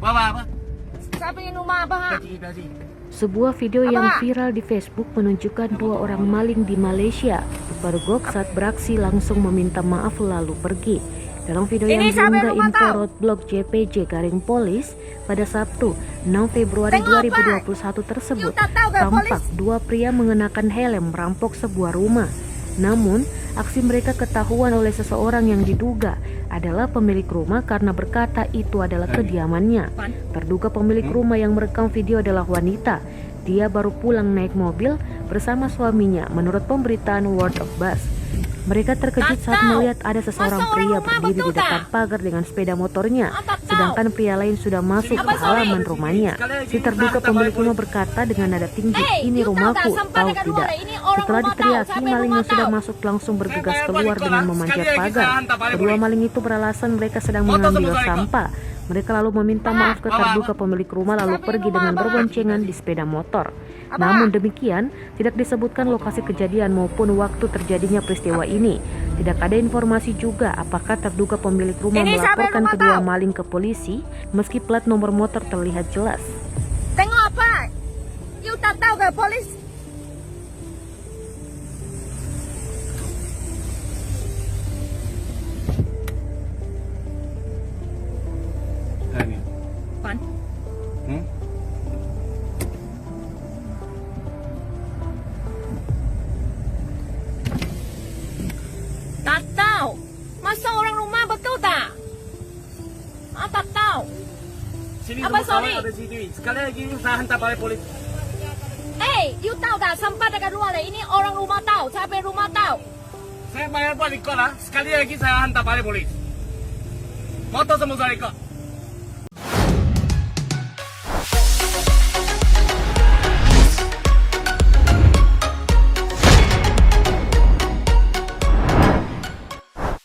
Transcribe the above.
Bawa apa? Saya pengen rumah apa, ha? Gaji. Sebuah video yang Apa? viral di Facebook menunjukkan dua orang maling di Malaysia dipergok saat beraksi langsung meminta maaf lalu pergi. Dalam video yang Ini sampai diunggah rumah info tahu. roadblock JPJ Garing Polis pada Sabtu 6 Februari Tengok 2021 tersebut, You tak tahu ke tampak polis? dua pria mengenakan helm merampok sebuah rumah. Namun, aksi mereka ketahuan oleh seseorang yang diduga adalah pemilik rumah karena berkata itu adalah kediamannya. Terduga pemilik rumah yang merekam video adalah wanita. Dia baru pulang naik mobil bersama suaminya menurut pemberitaan World of Buzz. Mereka terkejut saat melihat ada seseorang pria berdiri di depan pagar dengan sepeda motornya, sedangkan pria lain sudah masuk ke halaman rumahnya. Si terduga pemilik rumah berkata dengan nada tinggi, "Ini rumahku, tahu tidak?" Setelah diteriaki, maling yang sudah masuk langsung bergegas keluar dengan memanjat pagar. Kedua maling itu beralasan mereka sedang mengambil sampah. Mereka lalu meminta maaf ke terduga pemilik rumah lalu pergi dengan berboncengan di sepeda motor. Namun demikian, tidak disebutkan lokasi kejadian maupun waktu terjadinya peristiwa ini. Tidak ada informasi juga apakah terduga pemilik rumah Ini sampai melaporkan rumah kedua tahu. maling ke polisi meski plat nomor motor terlihat jelas. Tengok apa? You tak tahu ke polis? Ini. Pan. Hmm? Tak tahu. Masa orang rumah betul tak? Ah, tak tahu. Sini Apa, rumah sorry? kawan ada CCTV. Sekali lagi saya hantar balik polis. You tahu tak sampah dekat luar ini orang rumah tahu. Siapa yang rumah tahu? Saya bayar balik kok lah. Sekali lagi saya hantar balik polis. Motor semua saya ikut.